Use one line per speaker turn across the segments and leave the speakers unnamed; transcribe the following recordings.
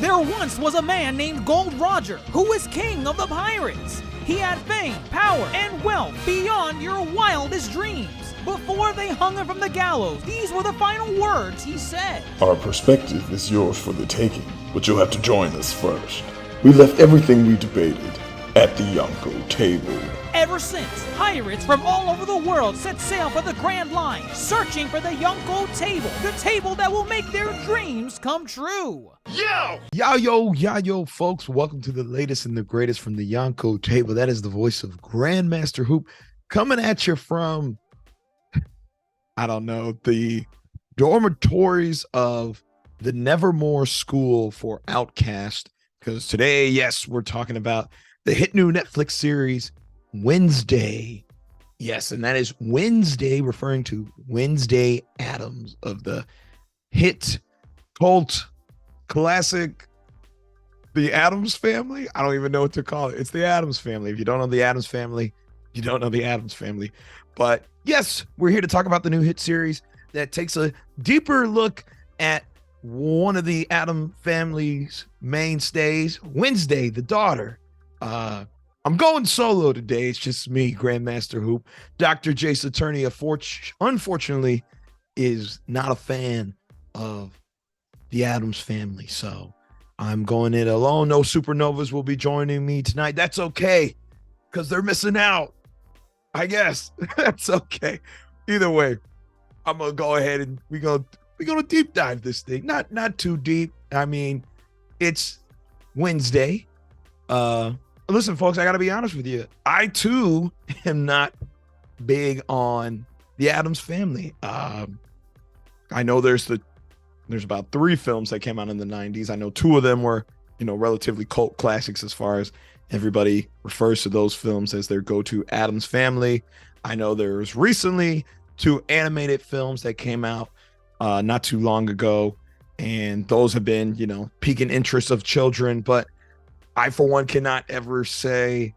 There once was a man named Gold Roger who was king of the pirates. He had fame, power, and wealth beyond your wildest dreams. Before they hung him from the gallows, these were the final words he said.
Our perspective is yours for the taking, but you'll have to join us first. We left everything we debated at the Yonko table.
Ever since, pirates from all over the world set sail for the Grand Line, searching for the Yonko table, the table that will make their dreams come true.
Yo, folks, welcome to the latest and the greatest from the Yonko table. That is the voice of Grandmaster Hoop coming at you from, I don't know, the dormitories of the Nevermore School for Outcast. Because today, yes, we're talking about the hit new Netflix series, Wednesday. Yes, and that is Wednesday, referring to Wednesday Addams of the hit cult classic, The Addams Family. I don't even know what to call it. It's The Addams Family. If you don't know The Addams Family, you don't know The Addams Family. But yes, we're here to talk about the new hit series that takes a deeper look at one of the Addams family's mainstays, Wednesday, the daughter. I'm going solo today. It's just me, Grandmaster Hoop. Dr. J. Saturnia, unfortunately, is not a fan of the Addams Family, so I'm going it alone. No Supernovas will be joining me tonight. That's okay, because they're missing out, I guess. That's okay. Either way, I'm gonna go ahead and we're gonna deep dive this thing. Not too deep. I mean, it's Wednesday. Listen, folks, I got to be honest with you. I, too, am not big on the Addams Family. I know there's about 3 films that came out in the 90s. I know 2 of them were, relatively cult classics as far as everybody refers to those films as their go-to Addams Family. I know there's recently 2 animated films that came out not too long ago, and those have been, piquing interest of children, but I, for one, cannot ever say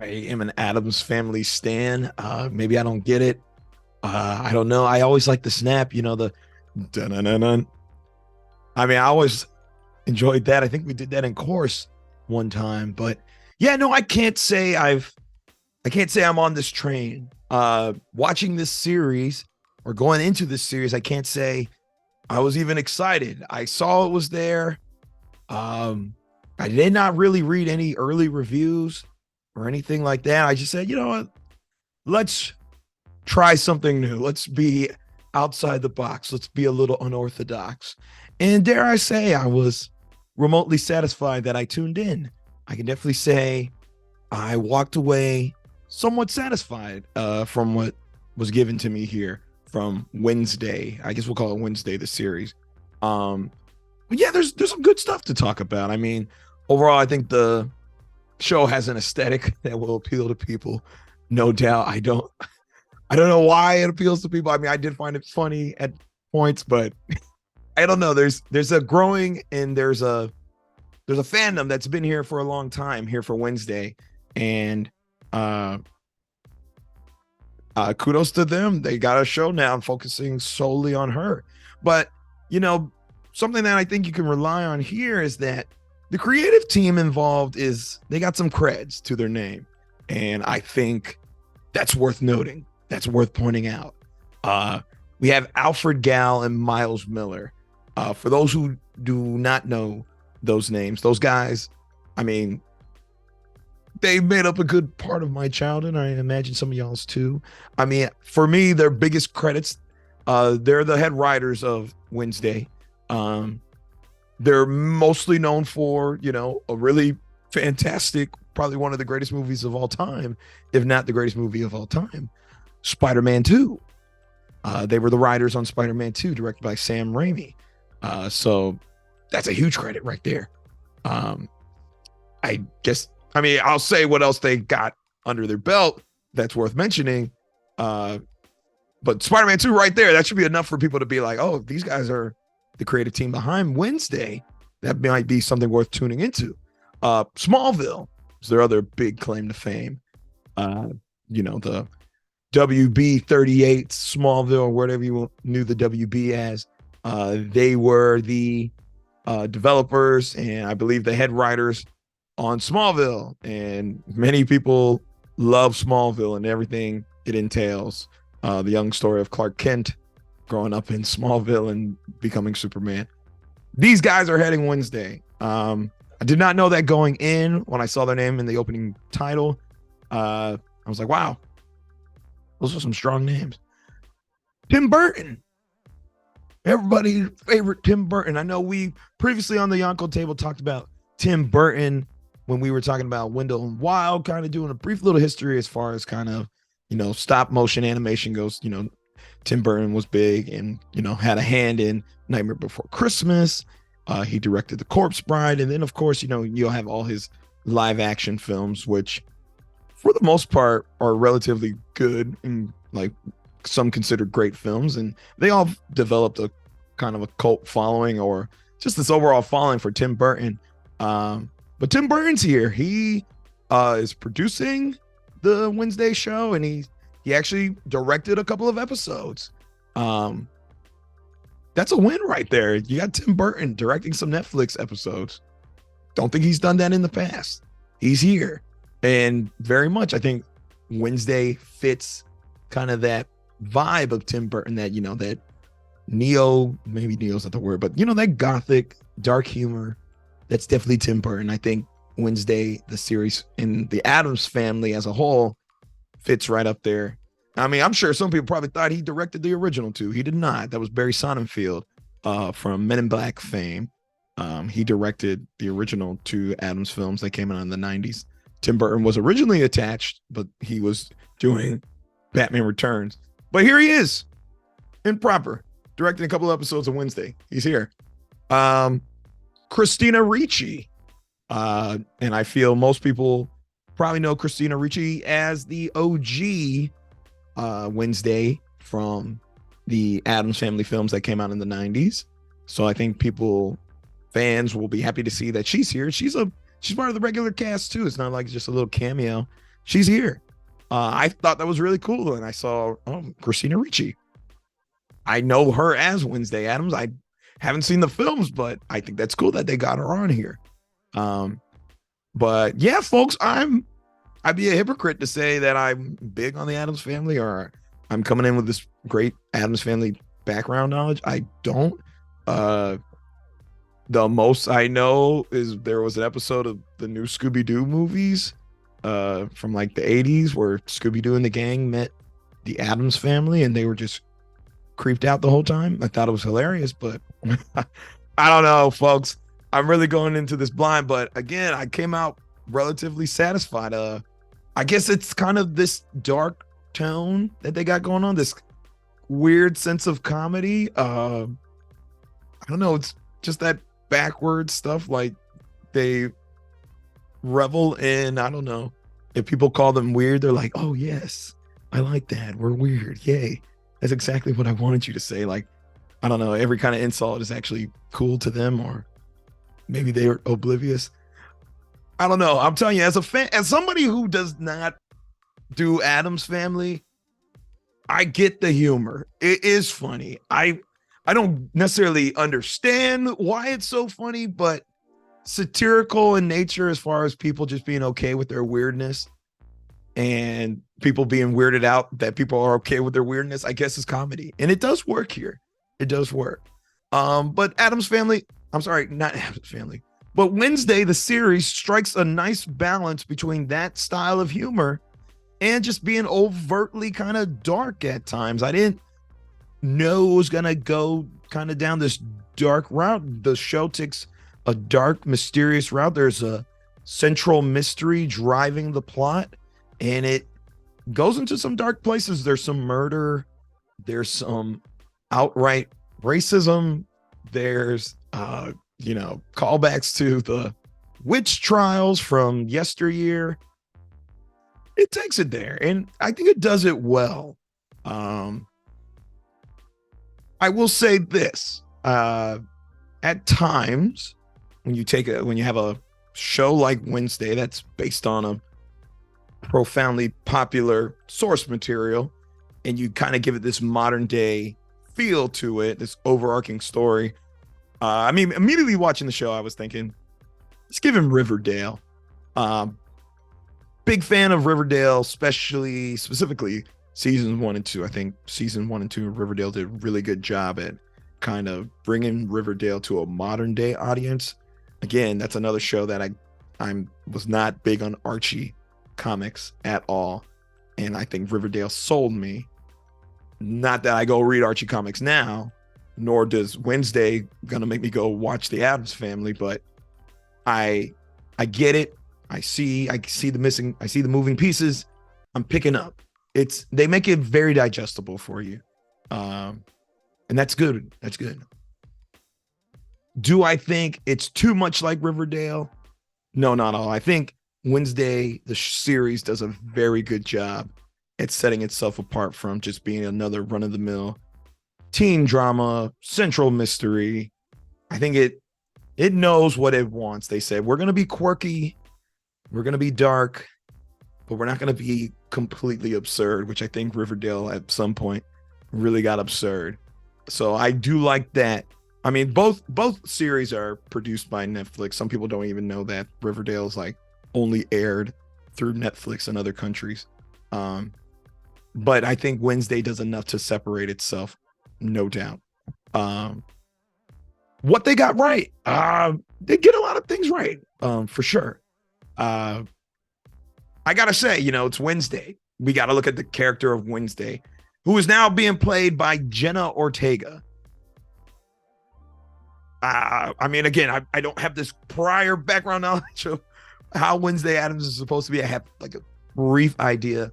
I am an Addams Family stan. Maybe I don't get it. I don't know. I always like the snap, the dun-dun-dun-dun. I mean, I always enjoyed that. I think we did that in course one time, but yeah, no, I can't say I'm on this train. Watching this series or going into this series, I can't say I was even excited. I saw it was there. I did not really read any early reviews or anything like that. I just said, you know what? Let's try something new. Let's be outside the box. Let's be a little unorthodox. And dare I say, I was remotely satisfied that I tuned in. I can definitely say I walked away somewhat satisfied from what was given to me here from Wednesday. I guess we'll call it Wednesday, the series. But yeah, there's some good stuff to talk about. I mean, overall, I think the show has an aesthetic that will appeal to people. No doubt. I don't know why it appeals to people. I mean, I did find it funny at points, but I don't know. There's a growing and there's a fandom that's been here for a long time here for Wednesday, and kudos to them. They got a show now focusing solely on her. But something that I think you can rely on here is that the creative team involved they got some creds to their name. And I think that's worth noting. That's worth pointing out. We have Alfred Gall and Miles Miller. For those who do not know those names, those guys, I mean, they made up a good part of my childhood. I imagine some of y'all's too. I mean, for me, their biggest credits, they're the head writers of Wednesday. They're mostly known for, a really fantastic, probably one of the greatest movies of all time, if not the greatest movie of all time, Spider-Man 2. They were the writers on Spider-Man 2, directed by Sam Raimi. So that's a huge credit right there. I'll say what else they got under their belt that's worth mentioning. But Spider-Man 2 right there, that should be enough for people to be like, oh, these guys are the creative team behind Wednesday. That might be something worth tuning into. Smallville is their other big claim to fame. The WB38 Smallville, or whatever you knew the WB as. They were the developers and I believe the head writers on Smallville. And many people love Smallville and everything it entails. The young story of Clark Kent growing up in Smallville and becoming Superman. These guys are heading Wednesday. I did not know that going in when I saw their name in the opening title. I was like, wow, those are some strong names. Tim Burton. Everybody's favorite Tim Burton. I know we previously on the Yonko table talked about Tim Burton when we were talking about Wendell and Wild, kind of doing a brief little history as far as kind of, stop motion animation goes. Tim Burton was big and, had a hand in Nightmare Before Christmas. He directed The Corpse Bride. And then, of course, you'll have all his live action films, which for the most part are relatively good and like some considered great films. And they all developed a kind of a cult following or just this overall following for Tim Burton. But Tim Burton's here. He is producing the Wednesday show and he actually directed a couple of episodes. That's a win right there. You got Tim Burton directing some Netflix episodes. Don't think he's done that in the past. He's here. And very much, I think Wednesday fits kind of that vibe of Tim Burton that, that maybe neo's not the word, but, that gothic, dark humor. That's definitely Tim Burton. I think Wednesday, the series in the Addams Family as a whole, fits right up there. I mean, I'm sure some people probably thought he directed the original too. He did not. That was Barry Sonnenfeld from Men in Black fame. He directed the original two Addams films that came out in the 90s. Tim Burton was originally attached, but he was doing Batman Returns. But here he is, in proper, directing a couple episodes of Wednesday. He's here. Christina Ricci. And I feel most people probably know Christina Ricci as the OG Wednesday from the Addams Family films that came out in the 90s. So I think fans will be happy to see that she's here. She's part of the regular cast too. It's not like just a little cameo. She's here. I thought that was really cool. And I saw Christina Ricci. I know her as Wednesday Addams. I haven't seen the films, but I think that's cool that they got her on here. But yeah, folks, I'd be a hypocrite to say that I'm big on the Addams Family or I'm coming in with this great Addams Family background knowledge. I don't. The most I know is there was an episode of the new Scooby-Doo movies from like the 80s where Scooby-Doo and the gang met the Addams Family and they were just creeped out the whole time. I thought it was hilarious, but I don't know, folks. I'm really going into this blind, but again, I came out relatively satisfied. I guess it's kind of this dark tone that they got going on, this weird sense of comedy. I don't know. It's just that backward stuff. Like they revel in, I don't know, if people call them weird, they're like, oh yes, I like that. We're weird. Yay. That's exactly what I wanted you to say. Like, I don't know, every kind of insult is actually cool to them, or maybe they're oblivious. I don't know. I'm telling you, as a fan, as somebody who does not do Addams Family, I get the humor. It is funny. I don't necessarily understand why it's so funny, but satirical in nature as far as people just being okay with their weirdness and people being weirded out that people are okay with their weirdness, I guess is comedy. And it does work here. It does work. But Addams Family, I'm sorry, not Addams Family, but Wednesday, the series strikes a nice balance between that style of humor and just being overtly kind of dark at times. I didn't know it was going to go kind of down this dark route. The show takes a dark, mysterious route. There's a central mystery driving the plot, and it goes into some dark places. There's some murder. There's some outright racism. There's, callbacks to the witch trials from yesteryear. It takes it there, and I think it does it well. I will say this, at times when you have a show like Wednesday that's based on a profoundly popular source material and you kind of give it this modern day feel to it, this overarching story, I mean, immediately watching the show, I was thinking, let's give him Riverdale. Big fan of Riverdale, specifically seasons 1 and 2. I think season 1 and 2 of Riverdale did a really good job at kind of bringing Riverdale to a modern day audience. Again, that's another show that I was not big on Archie comics at all, and I think Riverdale sold me. Not that I go read Archie comics now, nor does Wednesday gonna make me go watch the Addams Family, but I get it. I see the moving pieces. I'm picking up. They make it very digestible for you. And that's good. That's good. Do I think it's too much like Riverdale? No, not all. I think Wednesday, the series, does a very good job at setting itself apart from just being another run-of-the-mill teen drama, central mystery. I think it knows what it wants. They said, we're going to be quirky, we're going to be dark, but we're not going to be completely absurd, which I think Riverdale at some point really got absurd. So I do like that. I mean, both series are produced by Netflix. Some people don't even know that Riverdale is like only aired through Netflix in other countries. But I think Wednesday does enough to separate itself, no doubt. What they got right, they get a lot of things right, for sure. I gotta say, it's Wednesday. We gotta look at the character of Wednesday, who is now being played by Jenna Ortega. I mean, again, I don't have this prior background knowledge of how Wednesday Addams is supposed to be. I have like a brief idea.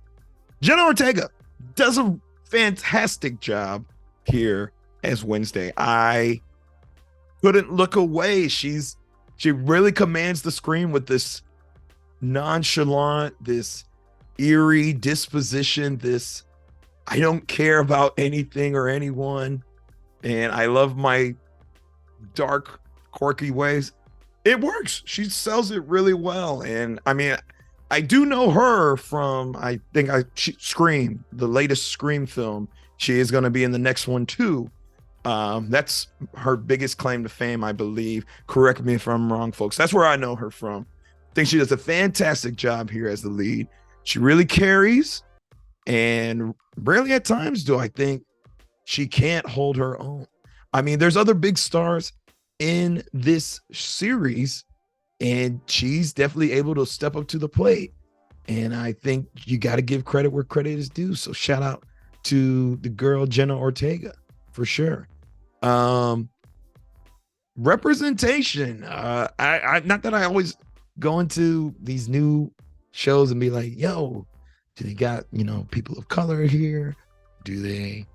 Jenna Ortega does a fantastic job here as Wednesday. I couldn't look away. She really commands the screen with this nonchalant, this eerie disposition, this I don't care about anything or anyone, and I love my dark, quirky ways. It works. She sells it really well. And I mean, I do know her from, Scream, the latest Scream film. She is going to be in the next one too. That's her biggest claim to fame, I believe. Correct me if I'm wrong, folks. That's where I know her from. I think she does a fantastic job here as the lead. She really carries, and rarely at times do I think she can't hold her own. I mean, there's other big stars in this series, and she's definitely able to step up to the plate. And I think you got to give credit where credit is due. So shout out to the girl, Jenna Ortega, for sure. Representation. I not that I always go into these new shows and be like, yo, do they got, people of color here? Do they,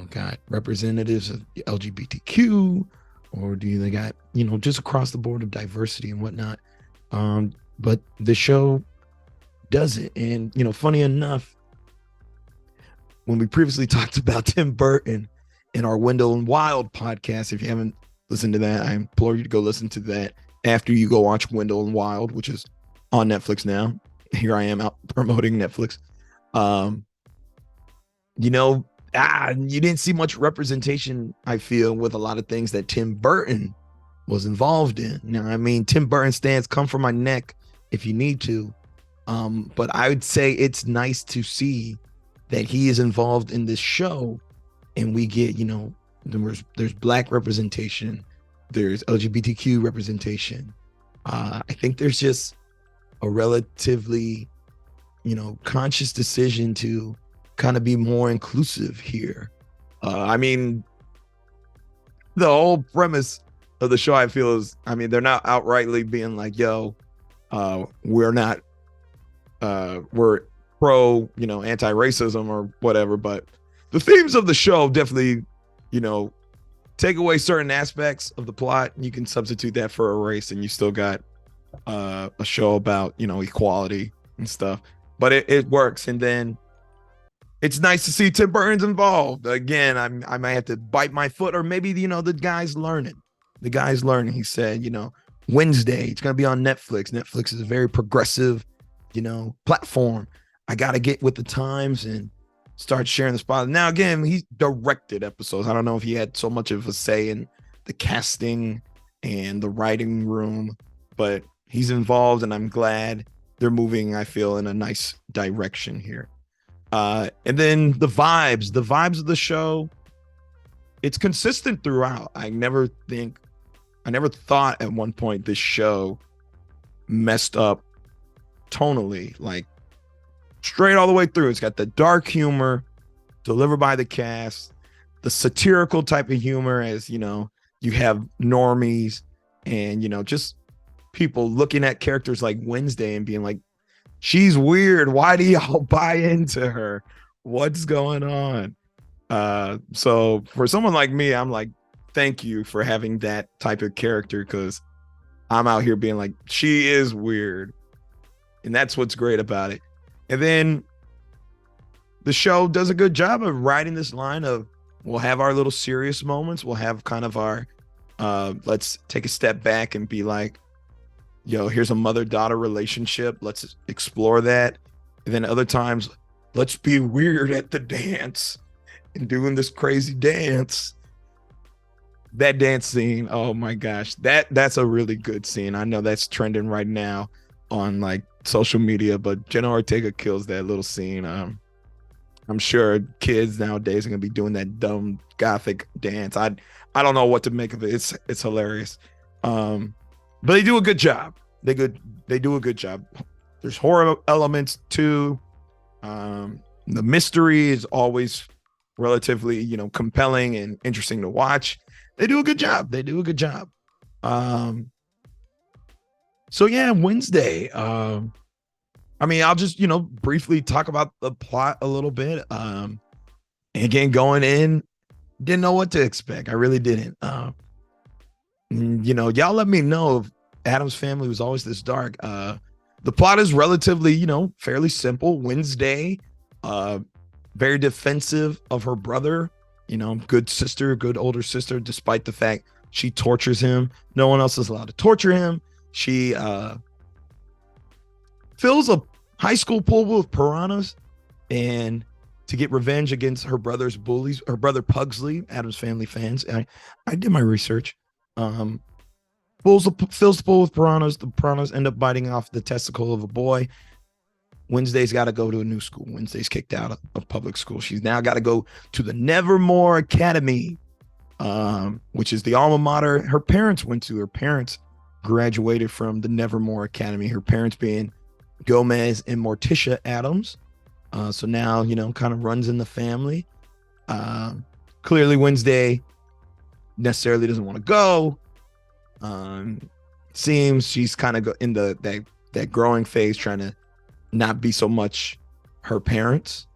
got representatives of the LGBTQ? Or do they got, just across the board of diversity and whatnot? But the show does it. And, funny enough, when we previously talked about Tim Burton in our Wendell and Wild podcast, if you haven't listened to that, I implore you to go listen to that after you go watch Wendell and Wild, which is on Netflix now. Here I am out promoting Netflix. You didn't see much representation, I feel, with a lot of things that Tim Burton was involved in. Now, I mean, Tim Burton stands come from my neck if you need to. But I would say it's nice to see that he is involved in this show, and we get, there's Black representation, there's LGBTQ representation. I think there's just a relatively, conscious decision to kind of be more inclusive here. I mean, the whole premise of the show, I feel, is, they're not outrightly being like, yo, we're not, we're pro, anti-racism or whatever, but the themes of the show definitely, take away certain aspects of the plot, and you can substitute that for a race, and you still got a show about, equality and stuff. But it works. And then it's nice to see Tim Burton's involved. Again, I might have to bite my foot, or maybe, the guy's learning. The guy's learning. He said, Wednesday, it's going to be on Netflix. Netflix is a very progressive, platform. I got to get with the times and start sharing the spot. Now, again, he's directed episodes. I don't know if he had so much of a say in the casting and the writing room, but he's involved, and I'm glad they're moving, I feel, in a nice direction here. And then the vibes of the show, it's consistent throughout. I never thought at one point this show messed up tonally, like straight all the way through. It's got the dark humor delivered by the cast, the satirical type of humor, as you know, you have normies and, you know, just people looking at characters like Wednesday and being like, she's weird. Why do y'all buy into her? What's going on? So for someone like me, I'm like, thank you for having that type of character, because I'm out here being like, she is weird. And that's what's great about it. And then the show does a good job of writing this line of, we'll have our little serious moments. We'll have kind of our, let's take a step back and be like, yo, here's a mother-daughter relationship. Let's explore that. And then other times, let's be weird at the dance and doing this crazy dance. That dance scene, oh my gosh, that's a really good scene. I know that's trending right now on like social media, but Jenna Ortega kills that little scene. I'm sure kids nowadays are gonna be doing that dumb gothic dance. I don't know what to make of it. It's hilarious. But they do a good job. They do a good job. There's horror elements too. The mystery is always relatively, you know, compelling and interesting to watch. They do a good job. So yeah, Wednesday. I mean, I'll just, you know, briefly talk about the plot a little bit. Again, going in, didn't know what to expect. I really didn't. You know, y'all let me know if Addams Family was always this dark. The plot is relatively, you know, fairly simple. Wednesday, very defensive of her brother, you know, good sister, good older sister, despite the fact she tortures him. No one else is allowed to torture him. She fills a high school pool with piranhas, and to get revenge against her brother's bullies, her brother Pugsley, Addams Family fans. I did my research. Fills the pool with piranhas. The piranhas end up biting off the testicle of a boy. Wednesday's got to go to a new school. Wednesday's kicked out of public school. She's now got to go to the Nevermore Academy, which is the alma mater her parents went to. Her parents graduated from the Nevermore Academy. Her parents being Gomez and Morticia Addams. So now, you know, kind of runs in the family. Clearly Wednesday necessarily doesn't want to go. Seems she's kind of in that growing phase, trying to not be so much her parents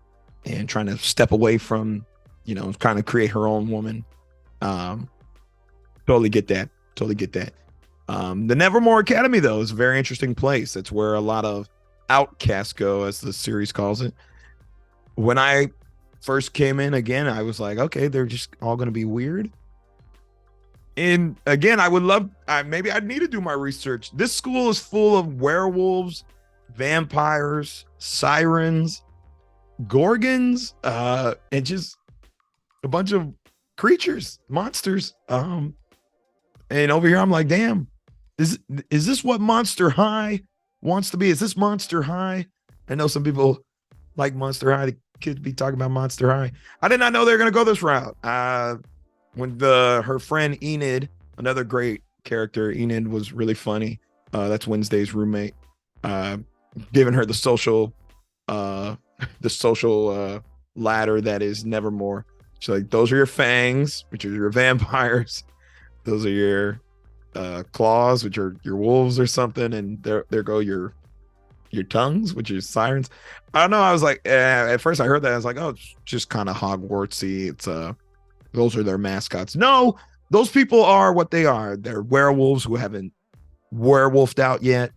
and trying to step away from, you know, kind of create her own woman. Totally get that. The Nevermore Academy, though, is a very interesting place. It's where a lot of outcasts go, as the series calls it. When I first came in, again, I was like, okay, they're just all going to be weird. And again, maybe I'd need to do my research. This school is full of werewolves, vampires, sirens, gorgons, and just a bunch of creatures, monsters. And over here, I'm like, damn, is this what Monster High wants to be? Is this Monster High? I know some people like Monster High. The kids be talking about Monster High. I did not know they were going to go this route. When her friend Enid, another great character, Enid was really funny. That's Wednesday's roommate. Giving her the social ladder that is Nevermore. She's like, those are your fangs, which are your vampires. Those are your claws, which are your wolves or something. And there go your tongues, which is sirens. I don't know. I was like, at first I heard that. I was like, oh, it's just kind of Hogwartsy. It's those are their mascots. No, those people are what they are. They're werewolves who haven't werewolfed out yet.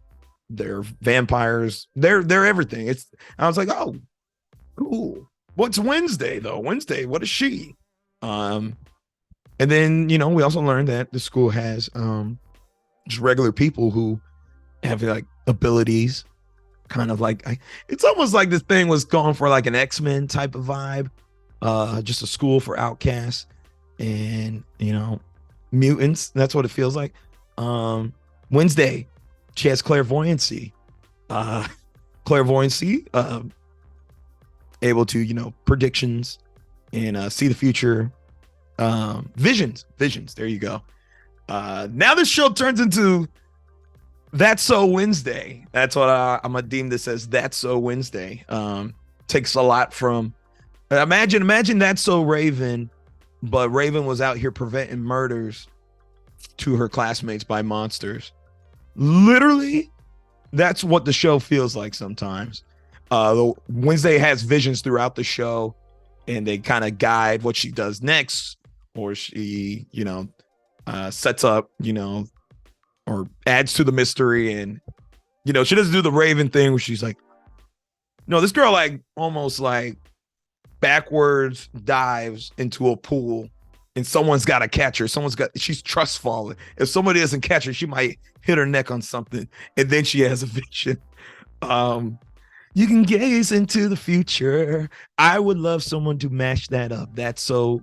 They're vampires. They're everything. I was like, oh, cool. What's Wednesday though? Wednesday, what is she? And then, you know, we also learned that the school has just regular people who have like abilities, kind of like it's almost like this thing was going for like an X-Men type of vibe. Just a school for outcasts. And, you know, mutants. That's what it feels like. Wednesday, she has clairvoyancy. Clairvoyancy, able to, predictions and see the future. Visions. There you go. Now this show turns into That's So Wednesday. That's what I'm gonna deem this as. That's So Wednesday. Takes a lot from imagine That's So Raven, but Raven was out here preventing murders to her classmates by monsters. Literally, that's what the show feels like sometimes. Wednesday has visions throughout the show, and they kind of guide what she does next, or she, sets up, or adds to the mystery. And, she doesn't do the Raven thing where she's like, no, this girl like almost like backwards dives into a pool and someone's got to catch her. She's trust falling. If somebody doesn't catch her, she might hit her neck on something. And then she has a vision. You can gaze into the future. I would love someone to mash that up. That's So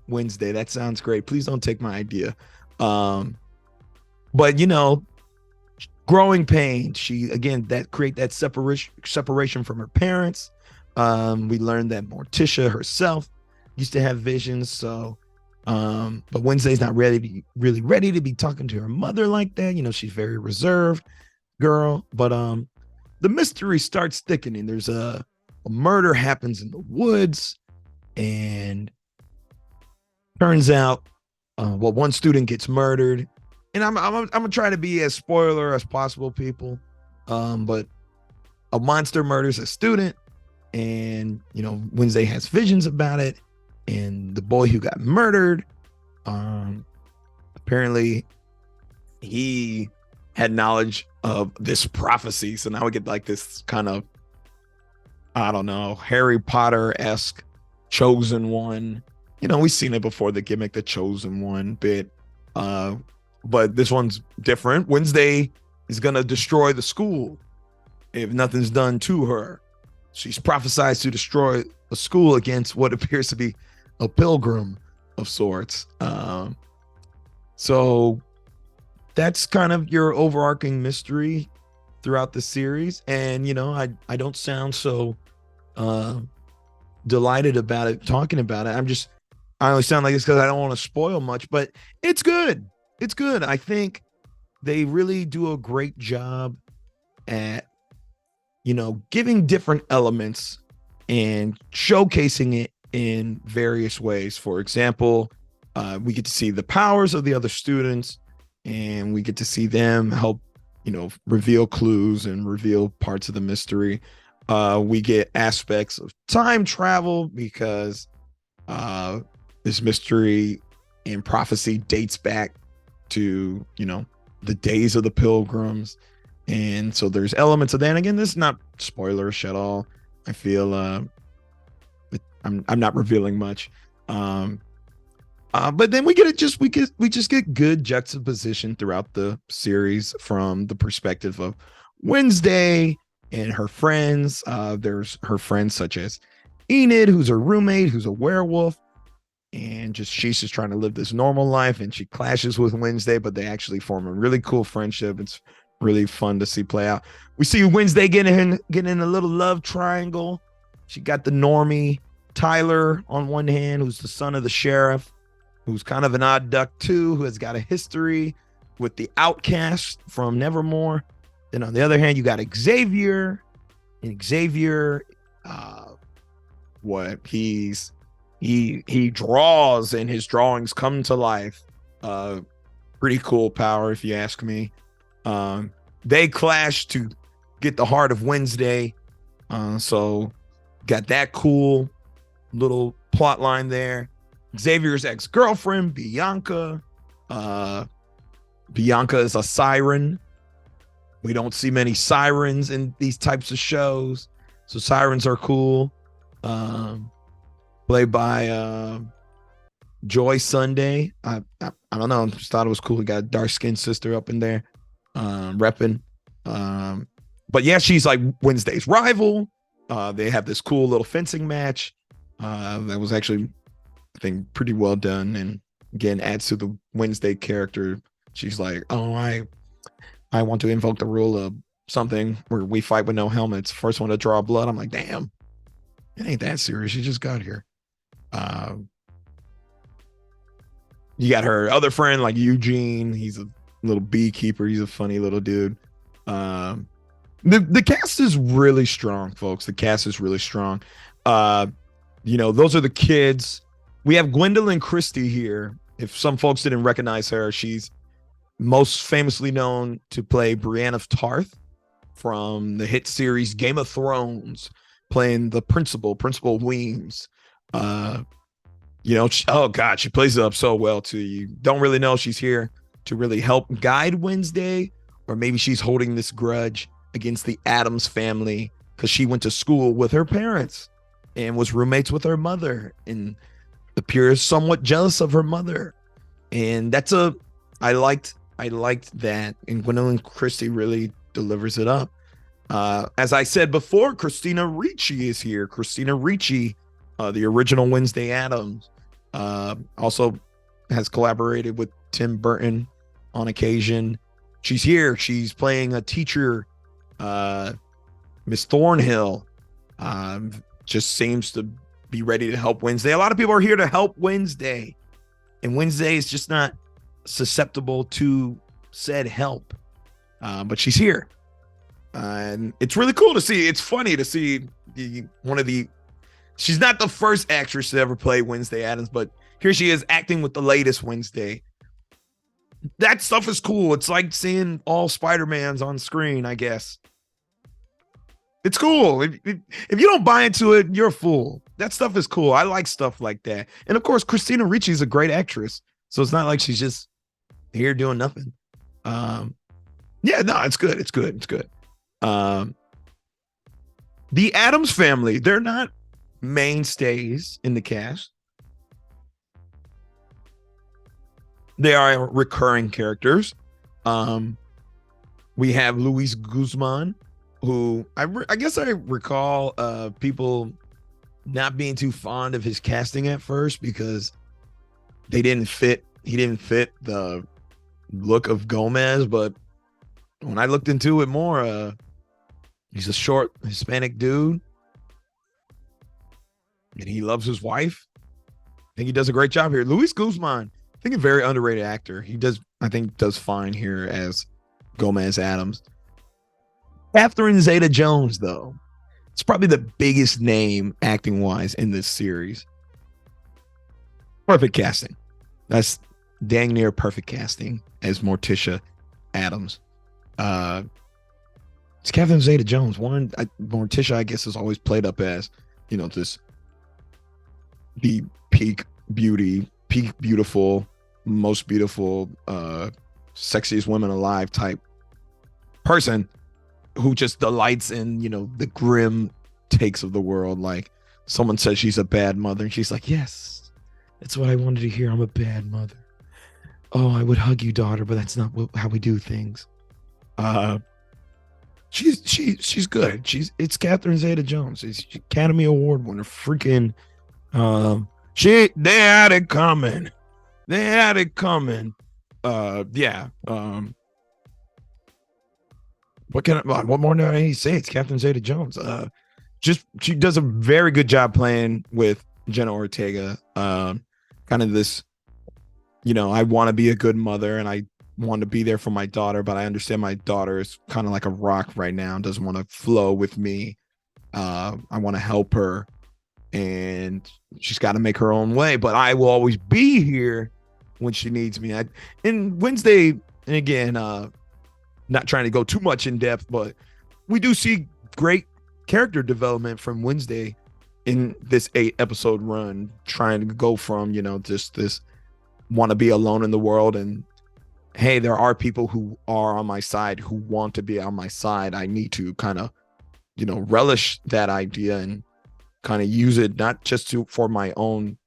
Wednesday. That sounds great. Please don't take my idea. But growing pain. She, again, that create that separation from her parents. We learned that Morticia herself used to have visions. So, but Wednesday's not really ready to be talking to her mother like that. She's very reserved girl. But the mystery starts thickening. There's a murder happens in the woods, and turns out, one student gets murdered. And I'm gonna try to be as spoiler as possible, people. But a monster murders a student, and Wednesday has visions about it. And the boy who got murdered, apparently he had knowledge of this prophecy. So now we get like this kind of, I don't know, Harry Potter-esque chosen one. We've seen it before, the gimmick, the chosen one bit. But this one's different. Wednesday is going to destroy the school if nothing's done to her. She's prophesied to destroy a school against what appears to be a pilgrim of sorts. So that's kind of your overarching mystery throughout the series. And, I don't sound so delighted about it, talking about it. I only sound like this because I don't want to spoil much, but it's good. It's good. I think they really do a great job at, giving different elements and showcasing it in various ways. For example, we get to see the powers of the other students, and we get to see them help, reveal clues and reveal parts of the mystery. We get aspects of time travel because this mystery and prophecy dates back to, the days of the pilgrims. And so there's elements of that. And again, this is not spoilerish at all. I feel I'm not revealing much. But then we just get good juxtaposition throughout the series from the perspective of Wednesday and her friends. There's her friends such as Enid, who's her roommate, who's a werewolf, and she's just trying to live this normal life, and she clashes with Wednesday, but they actually form a really cool friendship. It's really fun to see play out. We see Wednesday getting in a little love triangle. She got the normie Tyler on one hand, who's the son of the sheriff, who's kind of an odd duck too, who has got a history with the outcast from Nevermore. Then on the other hand, you got Xavier, and Xavier, he draws, and his drawings come to life. Pretty cool power, if you ask me. They clash to get the heart of Wednesday. So got that cool little plot line there. Xavier's ex-girlfriend, Bianca. Bianca is a siren. We don't see many sirens in these types of shows, so sirens are cool. Played by Joy Sunday. I don't know. I just thought it was cool. We got a dark-skinned sister up in there, repping. But yeah, she's like Wednesday's rival. They have this cool little fencing match that was actually, I think, pretty well done. And again adds to the Wednesday character. She's like, oh, I want to invoke the rule of something where we fight with no helmets. First one to draw blood. I'm like, damn, it ain't that serious. You just got here. You got her other friend like Eugene. He's a little beekeeper. He's a funny little dude. The cast is really strong, folks. The cast is really strong. Those are the kids. We have Gwendolyn Christie here. If some folks didn't recognize her, she's most famously known to play Brienne of Tarth from the hit series Game of Thrones, playing the Principal Weems. She plays it up so well too. You don't really know she's here to really help guide Wednesday, or maybe she's holding this grudge against the Addams family because she went to school with her parents and was roommates with her mother and appears somewhat jealous of her mother. And I liked that. And Gwendolyn Christie really delivers it up. As I said before, Christina Ricci is here. Christina Ricci, the original Wednesday Addams, also has collaborated with Tim Burton on occasion. She's here. She's playing a teacher, Miss Thornhill. Just seems to be ready to help Wednesday. A lot of people are here to help Wednesday, and Wednesday is just not susceptible to said help. But she's here, and it's really cool to see. It's funny to see she's not the first actress to ever play Wednesday Addams, but here she is acting with the latest Wednesday. That stuff is cool. It's like seeing all Spider-Mans on screen, I guess. It's cool. If you don't buy into it, you're a fool. That stuff is cool. I like stuff like that. And of course, Christina Ricci is a great actress, so it's not like she's just here doing nothing. It's good. It's good. The Addams family, they're not mainstays in the cast. They are recurring characters. We have Luis Guzman, who I guess I recall people not being too fond of his casting at first because he didn't fit the look of Gomez. But when I looked into it more, he's a short Hispanic dude and he loves his wife. I think he does a great job here. Luis Guzman, I think a very underrated actor. He does fine here as Gomez Addams. Catherine Zeta-Jones, though, it's probably the biggest name acting-wise in this series. Perfect casting. That's dang near perfect casting as Morticia Addams. It's Catherine Zeta-Jones. Morticia, I guess, is always played up as, this the peak beauty, peak beautiful, most beautiful, sexiest women alive type person who just delights in, the grim takes of the world. Like someone says she's a bad mother and she's like, yes, that's what I wanted to hear. I'm a bad mother. Oh, I would hug you, daughter, but that's not how we do things. She's good. It's Catherine Zeta-Jones. She's Academy Award winner. Freaking they had it coming. What more do I need to say? It's Catherine Zeta-Jones. She does a very good job playing with Jenna Ortega. Kind of this, I want to be a good mother and I want to be there for my daughter, but I understand my daughter is kind of like a rock right now and doesn't want to flow with me. I want to help her and she's got to make her own way, but I will always be here when she needs me. And Wednesday, and again, not trying to go too much in depth, but we do see great character development from Wednesday in this 8-episode run, trying to go from, just this want to be alone in the world and, hey, there are people who are on my side who want to be on my side. I need to kind of, relish that idea and kind of use it, not just for my own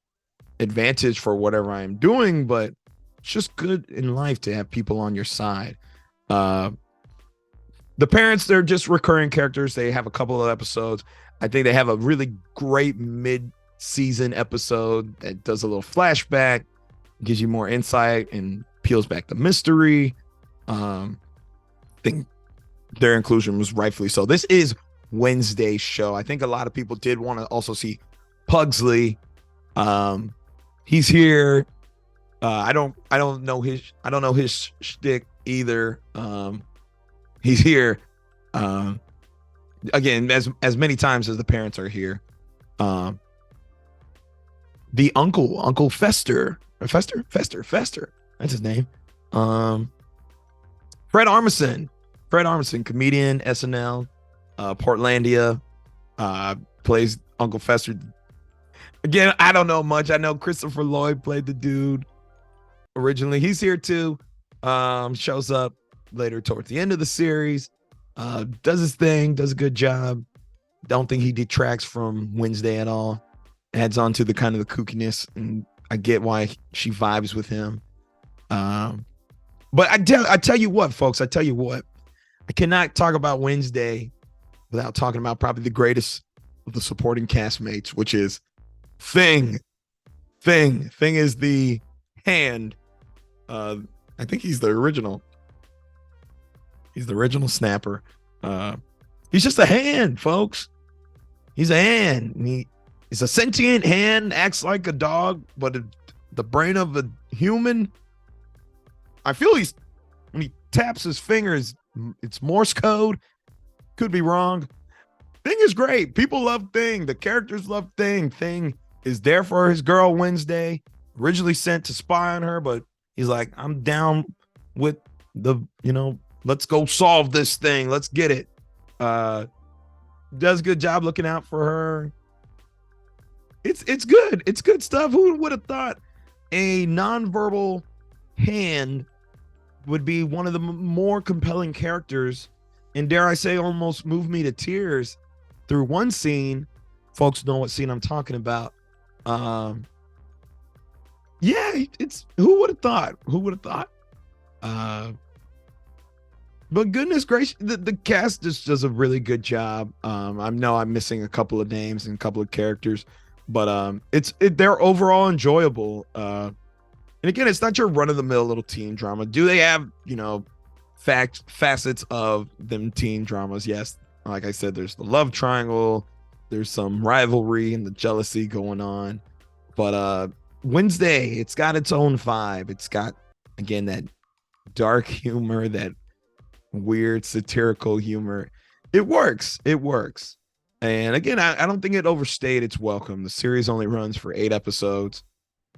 advantage for whatever I'm doing, but it's just good in life to have people on your side. The parents, they're just recurring characters. They have a couple of episodes. I think they have a really great mid-season episode that does a little flashback. gives you more insight and peels back the mystery. I think their inclusion was rightfully so. This is Wednesday's show. I think a lot of people did want to also see Pugsley. He's here. I don't know his shtick either. He's here. Again, as many times as the parents are here. The Uncle Fester. Fester. That's his name. Fred Armisen, comedian, SNL, Portlandia, plays Uncle Fester. Again, I don't know much. I know Christopher Lloyd played the dude originally. He's here too. Shows up later towards the end of the series. Does his thing, does a good job. Don't think he detracts from Wednesday at all. Adds on to the kind of the kookiness, and I get why she vibes with him. But I tell you what, folks, I cannot talk about Wednesday without talking about probably the greatest of the supporting castmates, which is Thing. Thing is the hand. I think he's the original. He's the original snapper. He's just a hand, folks. He's a hand. He's a sentient hand, acts like a dog, but the brain of a human. I feel when he taps his fingers, it's Morse code. Could be wrong. Thing is great. People love Thing. The characters love Thing. Thing is there for his girl Wednesday. Originally sent to spy on her, but he's like, I'm down with let's go solve this thing. Let's get it. Does a good job looking out for her. It's good. It's good stuff. Who would have thought a nonverbal hand would be one of the more compelling characters, and dare I say, almost move me to tears through one scene. Folks know what scene I'm talking about. It's who would have thought? But goodness gracious, the cast just does a really good job. I know I'm missing a couple of names and a couple of characters, but they're overall enjoyable. And again, it's not your run-of-the-mill little teen drama. Do they have facets of them teen dramas? Yes, like I said, there's the love triangle, there's some rivalry and the jealousy going on, but Wednesday, it's got its own vibe. It's got, again, that dark humor, that weird satirical humor. It works. And again, I don't think it overstayed its welcome. The series only runs for 8 episodes,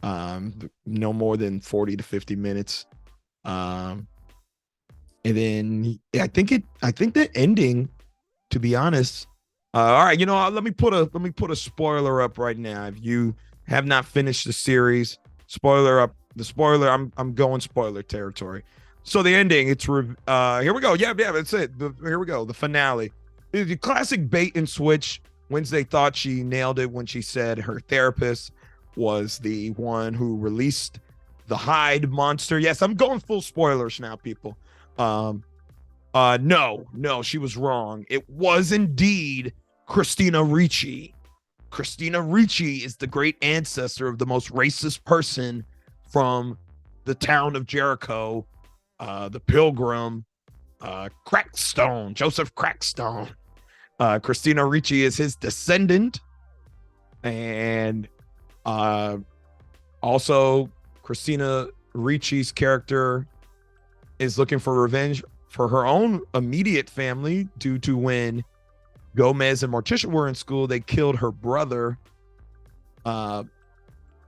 no more than 40 to 50 minutes. And then I think the ending, to be honest, all right, let me put a spoiler up right now. If you have not finished the series, I'm going spoiler territory. So the ending, it's here we go. Yeah, that's it. Here we go. The finale. The classic bait and switch. Wednesday thought she nailed it when she said her therapist was the one who released the Hyde monster. Yes, I'm going full spoilers now, people. No, she was wrong. It was indeed Christina Ricci. Christina Ricci is the great ancestor of the most racist person from the town of Jericho, the Pilgrim, Crackstone, Joseph Crackstone. Christina Ricci is his descendant, and also Christina Ricci's character is looking for revenge for her own immediate family due to when Gomez and Morticia were in school, they killed her brother. Her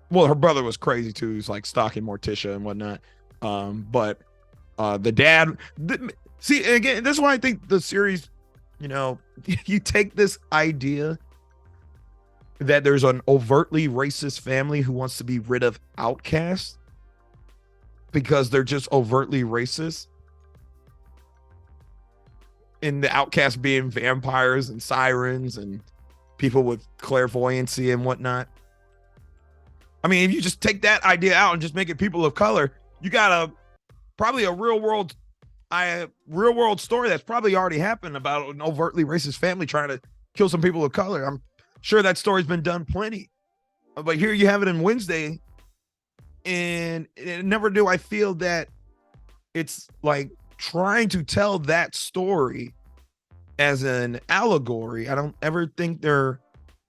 brother was crazy too. He was like stalking Morticia and whatnot. But the dad, see, again, that's why I think the series, you take this idea that there's an overtly racist family who wants to be rid of outcasts because they're just overtly racist. And the outcasts being vampires and sirens and people with clairvoyancy and whatnot. I mean, if you just take that idea out and just make it people of color, you got probably a real world story that's probably already happened about an overtly racist family trying to kill some people of color. I'm sure that story's been done plenty. But here you have it in Wednesday. And never do I feel that it's like trying to tell that story as an allegory. I don't ever think they're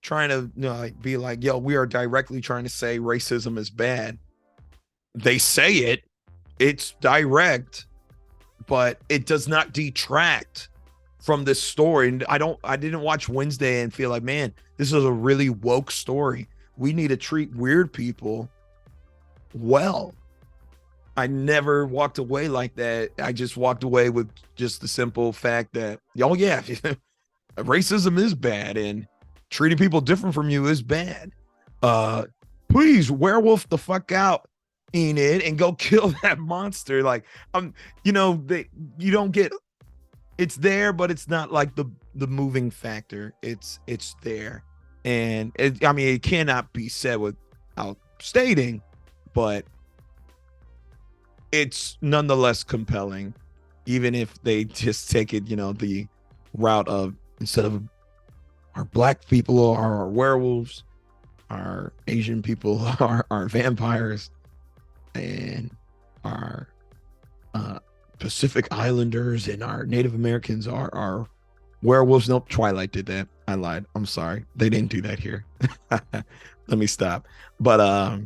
trying to like be like, yo, we are directly trying to say racism is bad. They say it, it's direct, but it does not detract from this story. And I didn't watch Wednesday and feel like, man, this is a really woke story. We need to treat weird people well. I never walked away like that. I just walked away with just the simple fact that, oh yeah, racism is bad and treating people different from you is bad. Please werewolf the fuck out, Enid, and go kill that monster. Like, you don't get, it's there, but it's not like the moving factor. It's there, and it cannot be said without stating, but it's nonetheless compelling, even if they just take it, the route of, instead of our black people are our werewolves, our Asian people are vampires, and our Pacific Islanders and our Native Americans are werewolves. Nope, Twilight did that. I lied. I'm sorry. They didn't do that here. Let me stop. But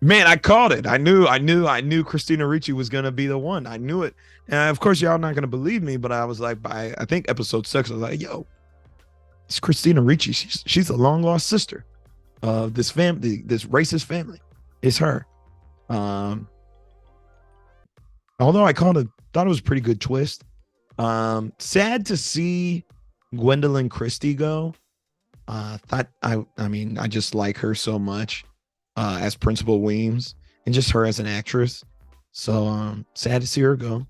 man, I called it. I knew Christina Ricci was gonna be the one. I knew it. And of course, y'all not gonna believe me, but I was like, by I think episode 6, I was like, yo, it's Christina Ricci. She's a long lost sister of this family, this racist family. It's her. Although I thought it was a pretty good twist. Sad to see Gwendolyn Christie go. I just like her so much as Principal Weems, and just her as an actress. So sad to see her go.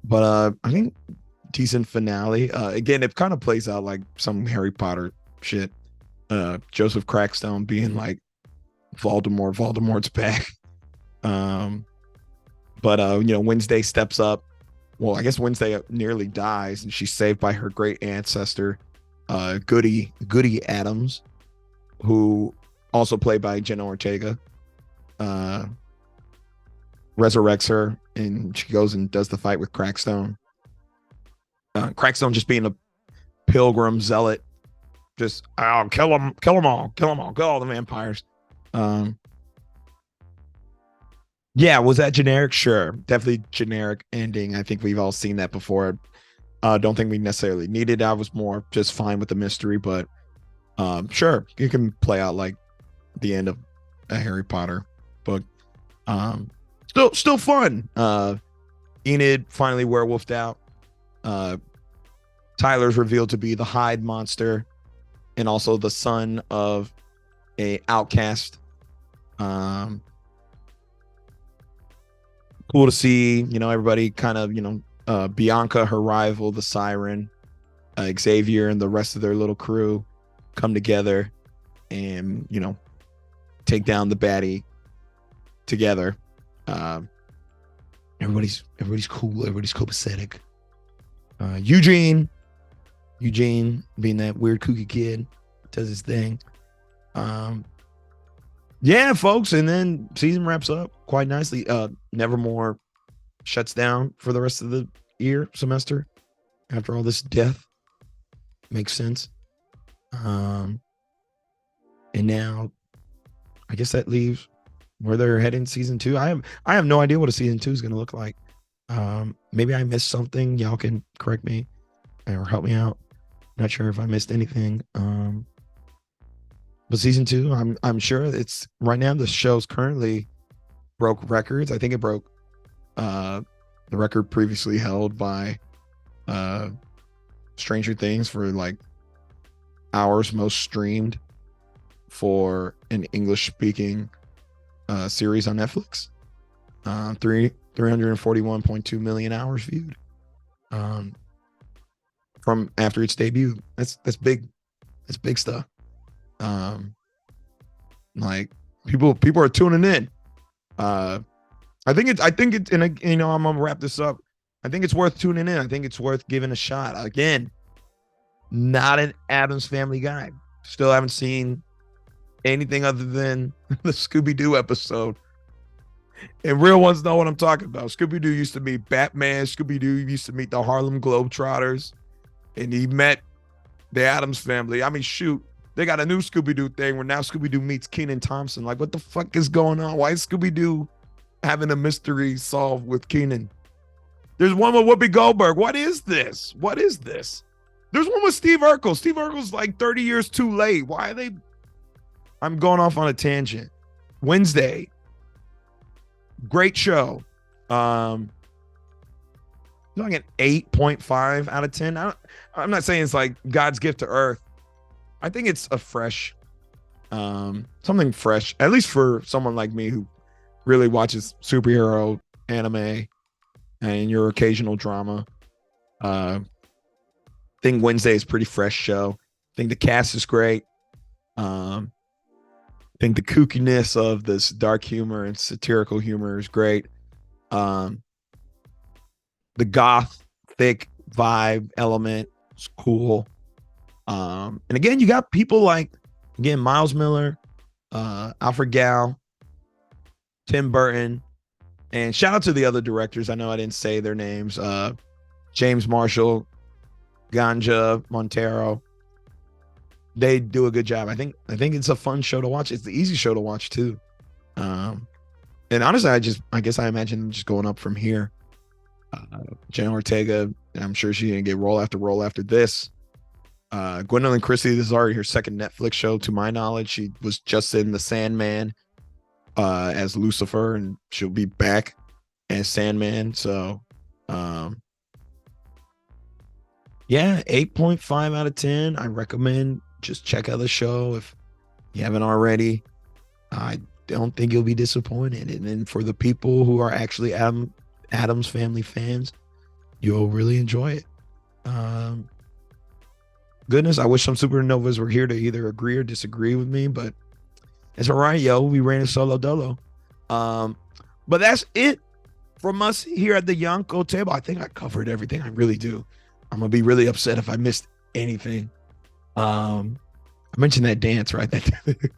But I think decent finale. Again, it kind of plays out like some Harry Potter shit. Joseph Crackstone being like Voldemort's back. But Wednesday steps up. Well, I guess Wednesday nearly dies, and she's saved by her great ancestor, Goody Adams, who also played by Jenna Ortega. Resurrects her, and she goes and does the fight with Crackstone. Crackstone just being a pilgrim zealot, just kill them all, kill all the vampires. Yeah, was that generic? Sure, definitely generic ending. I think we've all seen that before. Don't think we necessarily needed. I was more just fine with the mystery, but sure, you can play out like the end of a Harry Potter book. Still fun. Enid finally werewolfed out. Tyler's revealed to be the Hyde monster, and also the son of a outcast. Cool to see, everybody kind of, Bianca, her rival, the Siren, Xavier, and the rest of their little crew come together and, take down the baddie together. Everybody's cool. Everybody's copacetic. Eugene being that weird kooky kid, does his thing. Yeah, folks, and then season wraps up quite nicely. Nevermore shuts down for the rest of the semester after all this death. Makes sense. And now I guess that leaves where they're heading season 2. I have no idea what a season 2 is going to look like. Maybe I missed something. Y'all can correct me or help me out. Not sure if I missed anything. But season 2, I'm sure it's right now. The show's currently broke records. I think it broke the record previously held by Stranger Things for like hours most streamed for an English speaking series on Netflix. 341.2 million hours viewed from after its debut. That's big. That's big stuff. Like people are tuning in. I think it's and I'm gonna wrap this up. I think it's worth tuning in. I think it's worth giving a shot. Again, not an Addams Family guy. Still haven't seen anything other than the Scooby-Doo episode. And real ones know what I'm talking about. Scooby-Doo used to meet Batman. Scooby-Doo used to meet the Harlem Globetrotters. And he met the Addams Family. I mean, shoot, they got a new Scooby-Doo thing where now Scooby-Doo meets Kenan Thompson. Like, what the fuck is going on? Why is Scooby-Doo having a mystery solved with Kenan? There's one with Whoopi Goldberg. What is this? What is this? There's one with Steve Urkel. Steve Urkel's like 30 years too late. Why are they? I'm going off on a tangent. Wednesday. Great show. Like an 8.5 out of 10. I'm not saying it's like God's gift to earth. I think it's a fresh, something fresh, at least for someone like me who really watches superhero anime and your occasional drama. I think Wednesday is a pretty fresh show. I think the cast is great. I think the kookiness of this dark humor and satirical humor is great. The gothic vibe element is cool. And again, you got people like, again, Miles Miller, Alfred Gall, Tim Burton, and shout out to the other directors. I know I didn't say their names. James Marshall, Ganja Montero. They do a good job. I think it's a fun show to watch. It's the easy show to watch too. And honestly, I guess I imagine them just going up from here. Jenna Ortega, I'm sure she's gonna get roll after this. Gwendolyn Christie, this is already her second Netflix show to my knowledge. She was just in The Sandman as Lucifer, and she'll be back as Sandman. So yeah, 8.5 out of 10. I recommend just check out the show if you haven't already. I don't think you'll be disappointed. And then for the people who are actually Addams Family fans, you'll really enjoy it. Goodness, I wish some supernovas were here to either agree or disagree with me, but it's all right, yo. We ran a solo dolo. But that's it from us here at the Yonko table. I think I covered everything. I really do. I'm gonna be really upset if I missed anything. I mentioned that dance, right? That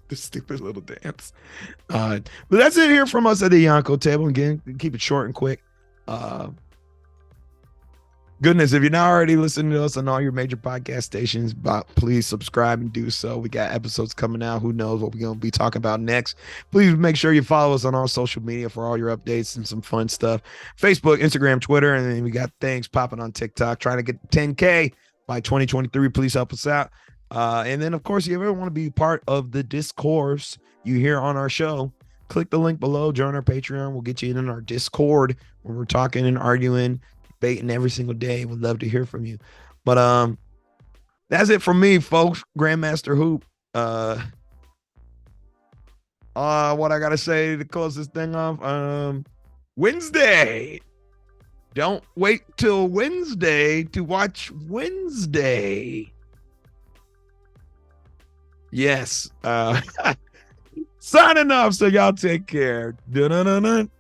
the stupid little dance. But that's it here from us at the Yonko table. Again, keep it short and quick. Goodness, if you're not already listening to us on all your major podcast stations, please subscribe and do so. We got episodes coming out. Who knows what we're going to be talking about next. Please make sure you follow us on all social media for all your updates and some fun stuff. Facebook, Instagram, Twitter, and then we got things popping on TikTok. Trying to get 10K by 2023. Please help us out. And then, of course, if you ever want to be part of the discourse you hear on our show, click the link below. Join our Patreon. We'll get you in our Discord where we're talking and arguing, debating every single day. Would love to hear from you. But that's it from me, folks. Grandmaster Hoop. What I gotta say to close this thing off. Wednesday. Don't wait till Wednesday to watch Wednesday. Yes. Signing off, so y'all take care. Dun-dun-dun-dun.